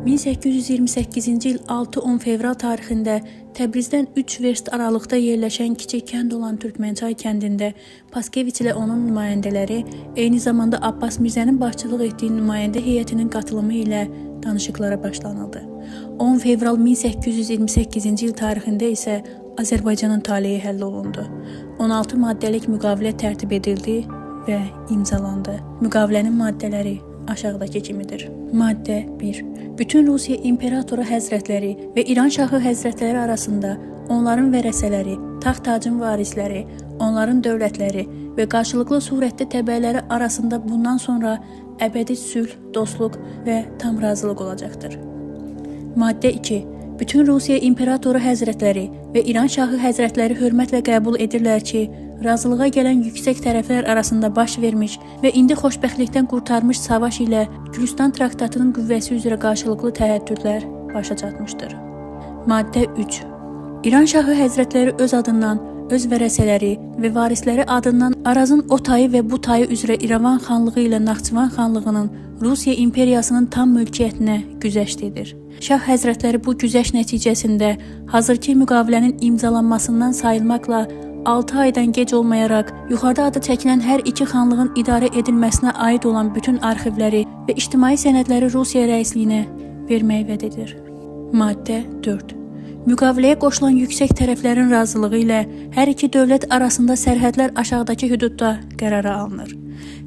1828-ci il 6-10 fevral tarixində Təbrizdən 3 verst aralıqda yerləşən kiçik kənd olan Türkmənçay kəndində Paskeviç ilə onun nümayəndələri, eyni zamanda Abbas Mirzənin başçılıq etdiyi nümayəndə heyətinin qatılımı ilə danışıqlara başlanıldı. 10 fevral 1828-ci il tarixində isə Azərbaycanın taleyi həll olundu. 16 maddəlik müqavilə tərtib edildi və imzalandı. Müqavilənin maddələri aşağıdakı kimidir. Maddə 1. Bütün Rusiya İmperatoru Həzrətləri və İran Şahı Həzrətləri arasında onların vərəsələri, taxt-tacın varisləri, onların dövlətləri və qarşılıqlı surətdə təbəələri arasında bundan sonra əbədi sülh, dostluq və tam razılıq olacaqdır. Maddə 2. Bütün Rusiya İmperatoru Həzrətləri və İran Şahı Həzrətləri hörmətlə qəbul edirlər ki, razılığa gələn yüksək tərəflər arasında baş vermiş və indi xoşbəxtlikdən qurtarmış savaş ilə Gülüstan traktatının qüvvəsi üzrə qarşılıqlı təhəddüdlər başa çatmışdır. Maddə 3. İran Şahı Həzrətləri öz adından, öz vərəsələri və varisləri adından Arazın o tayı və bu tayı üzrə İrəvan xanlığı ilə Naxçıvan xanlığının Rusiya imperiyasının tam mülkiyyətinə güzəşt edir. Şah Həzrətləri bu güzəşt nəticəsində hazırki müqavilənin imzalanmasından sayılmaqla 6 aydan gec olmayaraq yuxarıda adı çəkilən hər iki xanlığın idarə edilməsinə aid olan bütün arxivləri və ictimai sənədləri Rusiya rəisliyinə verməyi vəd edir. Maddə 4. Müqaviləyə qoşulan yüksək tərəflərin razılığı ilə hər iki dövlət arasında sərhədlər aşağıdakı hüdudda qərara alınır.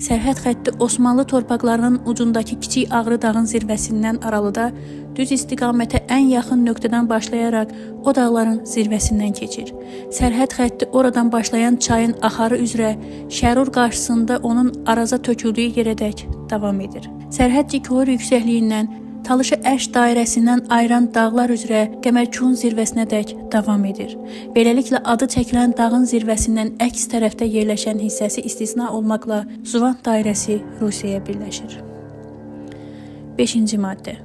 Sərhəd xətti Osmanlı torpaqlarının ucundakı Kiçik Ağrı dağın zirvəsindən aralıda düz istiqamətə ən yaxın nöqtədən başlayaraq o dağların zirvəsindən keçir. Sərhəd xətti oradan başlayan çayın axarı üzrə Şərur qarşısında onun Araza töküldüyü yerədək davam edir. Sərhəd Cikoyur yüksəkliyindən Talışı Əş dairəsindən ayıran dağlar üzrə Qəmərkun zirvəsinədək davam edir. Beləliklə adı çəkilən dağın zirvəsindən əks tərəfdə yerləşən hissəsi istisna olmaqla Zuvand dairəsi Rusiyaya birləşir. 5-ci maddə.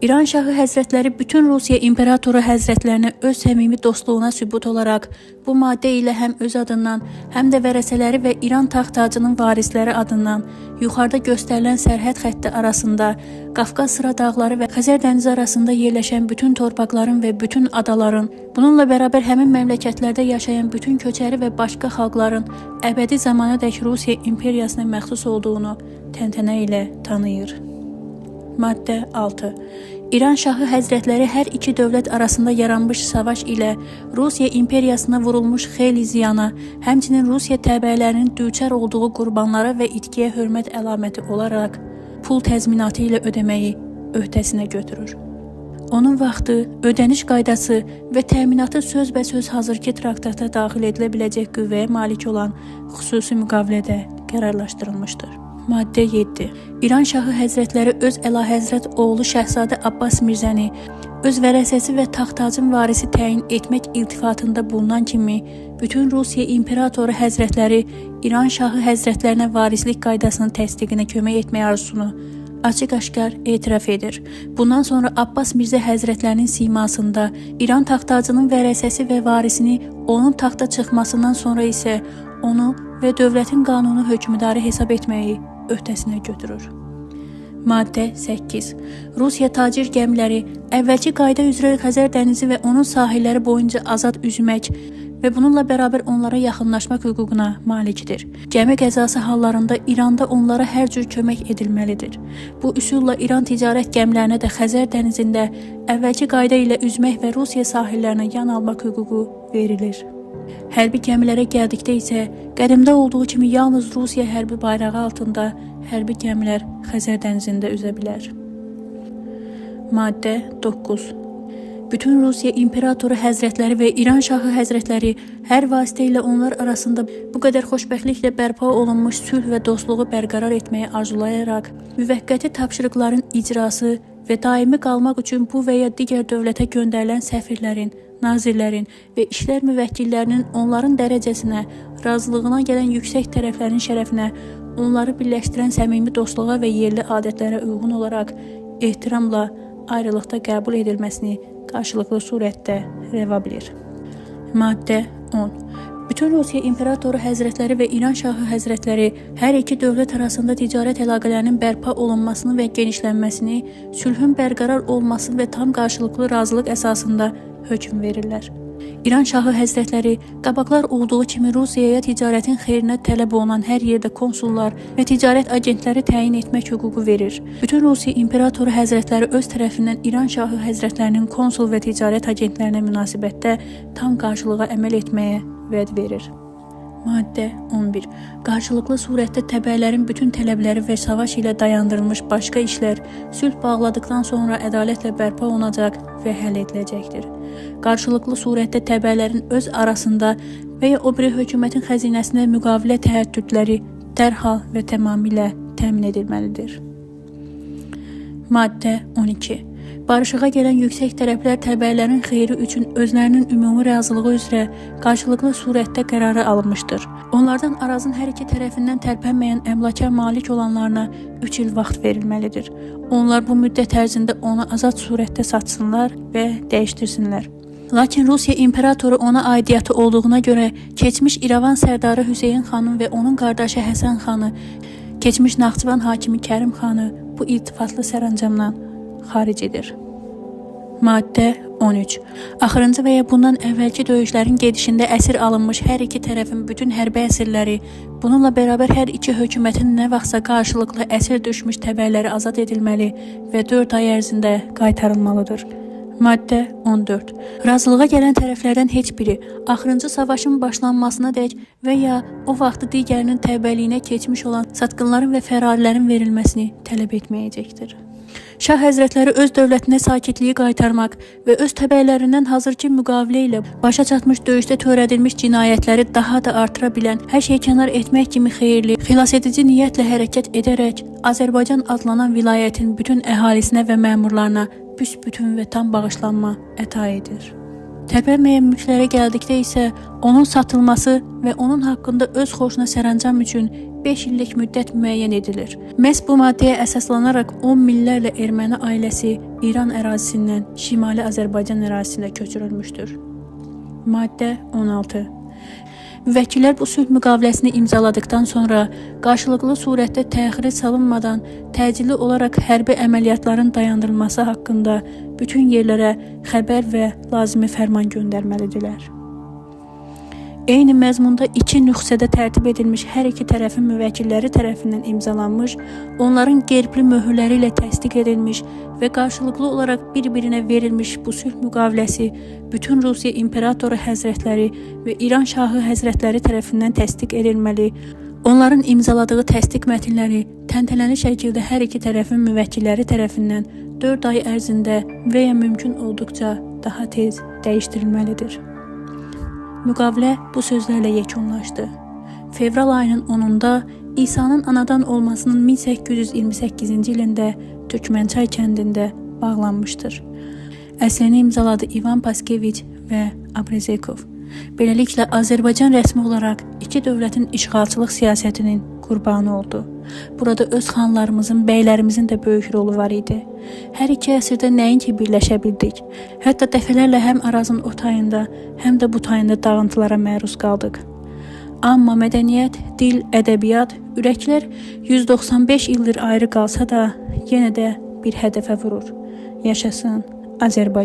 İran Şahı Həzrətləri bütün Rusiya İmperatoru Həzrətlərinə öz səmimi dostluğuna sübut olaraq bu maddə ilə həm öz adından, həm də vərəsələri və İran taxt-tacının varisləri adından yuxarıda göstərilən sərhəd xətti arasında Qafqaz sıra dağları və Xəzər dənizi arasında yerləşən bütün torpaqların və bütün adaların, bununla bərabər həmin məmləkətlərdə yaşayan bütün köçəri və başqa xalqların əbədi zamanadək Rusiya imperiyasına məxsus olduğunu təntənə ilə tanıyır. Maddə 6. İran Şahı Həzrətləri hər iki dövlət arasında yaranmış savaş ilə Rusiya imperiyasına vurulmuş xeyli ziyana, həmçinin Rusiya təbəələrinin düçar olduğu qurbanlara və itkiyə hörmət əlaməti olaraq pul təzminatı ilə ödəməyi öhdəsinə götürür. Onun vaxtı, ödəniş qaydası və təminatı sözbəsöz hazırki traktata daxil edilə biləcək qüvvəyə malik olan xüsusi müqavilədə qərarlaşdırılmışdır. Maddə 7. İran Şahı Həzrətləri öz Əlahəzrət oğlu Şəhzadə Abbas Mirzəni öz vərəsəsi və taxt-tacın varisi təyin etmək iltifatında bulunan kimi bütün Rusiya İmperatoru Həzrətləri İran Şahı Həzrətlərinə varislik qaydasının təsdiqinə kömək etmək arzusunu açıq-aşkar etiraf edir. Bundan sonra Abbas Mirzə Həzrətlərinin simasında İran taxt-tacının vərəsəsi və varisini onun taxta çıxmasından sonra isə onu və dövlətin qanunu hökmdarı hesab etməyi öhdəsinə götürür. Maddə 8. Rusiya tacir gəmiləri əvvəlki qayda üzrə Xəzər dənizi və onun sahilləri boyunca azad üzmək və bununla bərabər onlara yaxınlaşmaq hüququna malikdir. Gəmi qəzası hallarında İranda onlara hər cür kömək edilməlidir. Bu üsulla İran ticarət gəmilərinə də Xəzər dənizində əvvəlki qayda ilə üzmək və Rusiya sahillərinə yan almaq hüququ verilir. Hərbi gəmilərə gəldikdə isə qədimdə olduğu kimi yalnız Rusiya hərbi bayrağı altında hərbi gəmilər Xəzər dənizində üzə bilər. Maddə 9. Bütün Rusiya İmperatoru Həzrətləri və İran Şahı Həzrətləri hər vasitə ilə onlar arasında bu qədər xoşbəxtliklə bərpa olunmuş sülh və dostluğu bərqərar etməyi arzulayaraq müvəqqəti tapşırıqların icrası və daimi qalmaq üçün bu və ya digər dövlətə göndərilən səfirlərin, nazirlərin və işlər müvəkkillərinin onların dərəcəsinə, razılığına gələn yüksək tərəflərin şərəfinə, onları birləşdirən səmimi dostluğa və yerli adətlərə uyğun olaraq ehtiramla ayrılıqda qəbul edilməsini qarşılıqlı surətdə rəva bilir. Maddə 10. Bütün Rusiya İmperatoru Həzrətləri və İran Şahı Həzrətləri hər iki dövlət arasında ticarət əlaqələrinin bərpa olunmasını və genişlənməsini, sülhün bərqərar olması və tam qarşılıqlı razılıq əsasında hökm verirlər. İran Şahı Həzrətləri qabaqlar olduğu kimi Rusiyaya ticarətin xeyrinə tələb olunan hər yerdə konsullar və ticarət agentləri təyin etmək hüququ verir. Bütün Rusiya İmperatoru Həzrətləri öz tərəfindən İran Şahı Həzrətlərinin konsul və ticarət agentlərinə münasibətdə tam qarşılığa əməl etməyə vəd verir. Maddə 11. Qarşılıqlı surətdə təbəələrin bütün tələbləri və savaş ilə dayandırılmış başqa işlər sülh bağladıktan sonra ədalətlə bərpa olunacaq və həll ediləcəkdir. Qarşılıqlı surətdə təbəələrin öz arasında və ya o biri hökumətin xəzinəsinə müqavilə təhdüdləri dərhal və tamamilə təmin edilməlidir. Maddə 12. Barışığa gələn yüksək tərəflər təbəələrin xeyri üçün özlərinin ümumi razılığı üzrə qarşılıqlı surətdə qərarı alınmışdır. Onlardan Arazın hər iki tərəfindən tərpənməyən əmlaka malik olanlarına 3 il vaxt verilməlidir. Onlar bu müddət ərzində onu azad surətdə satsınlar və dəyişdirsinlər. Lakin Rusiya İmperatoru ona aidiyyatı olduğuna görə keçmiş İrəvan sərdarı Hüseyin xanın və onun qardaşı Həsən xanı, keçmiş Naxçıvan hakimi Kərim xanı bu iltifatlı sərəncamdan xaricidir. Maddə 13. Axırıncı və ya bundan əvvəlki döyüşlərin gedişində əsir alınmış hər iki tərəfin bütün hərbi əsirləri, bununla bərabər hər iki hökumətin nə vaxtsa qarşılıqlı əsir düşmüş təbəələri azad edilməli və 4 ay ərzində qaytarılmalıdır. Maddə 14. Razılığa gələn tərəflərdən heç biri axırıncı savaşın başlanmasına dək və ya o vaxtı digərinin təbəəliyinə keçmiş olan satqınların və fərarilərin verilməsini tələb etməyəcəkdir. Şah Həzrətləri öz dövlətinə sakitliyi qaytarmaq və öz təbəələrindən hazırki müqavilə ilə başa çatmış döyüşdə törədilmiş cinayətləri daha da artıra bilən, hər şey kənar etmək kimi xeyirli, xilasedici niyyətlə hərəkət edərək Azərbaycan adlanan vilayətin bütün əhalisinə və məmurlarına büsbütün və tam bağışlanma əta edir. Tərpənməyən mülklərə gəldikdə isə onun satılması və onun haqqında öz xoşuna sərəncam üçün 5 illik müddət müəyyən edilir. Məhz bu maddəyə əsaslanaraq 10 minlərlə erməni ailəsi İran ərazisindən Şimali Azərbaycan ərazisinə köçürülmüşdür. Maddə 16. Müvəkkillər bu sülh müqaviləsini imzaladıktan sonra qarşılıqlı surətdə təxirə salınmadan təcili olaraq hərbi əməliyyatların dayandırılması haqqında bütün yerlərə xəbər və lazımi fərman göndərməlidirlər. Eyni məzmunda 2 nüsxədə tərtib edilmiş hər iki tərəfin müvəkkilləri tərəfindən imzalanmış, onların gerbli möhürləri ilə təsdiq edilmiş və qarşılıqlı olaraq bir-birinə verilmiş bu sülh müqaviləsi bütün Rusiya İmperatoru Həzrətləri və İran Şahı Həzrətləri tərəfindən təsdiq edilməli. Onların imzaladığı təsdiq mətnləri təntənəli şəkildə hər iki tərəfin müvəkkilləri tərəfindən 4 ay ərzində və ya mümkün olduqca daha tez dəyişdirilməlidir. Müqavilə bu sözlərlə yekunlaşdı. Fevral ayının 10-da İsa'nın anadan olmasının 1828-ci ilində Türkmençay kəndində bağlanmışdır. Əslini imzaladı İvan Paskeviç və Abrezekov. Beləliklə Azərbaycan rəsmi olaraq iki dövlətin işğalçılıq siyasətinin qurbanı oldu. Burada öz xanlarımızın, bəylərimizin də böyük rolu var idi. Hər iki əsrdə nəinki birləşə bildik. Hətta dəfələrlə həm Arazın o tayında, həm də bu tayında dağıntılara məruz qaldıq. Amma mədəniyyət, dil, ədəbiyyat, ürəklər 195 ildir ayrı qalsa da yenə də bir hədəfə vurur. Yaşasın Azərbaycan.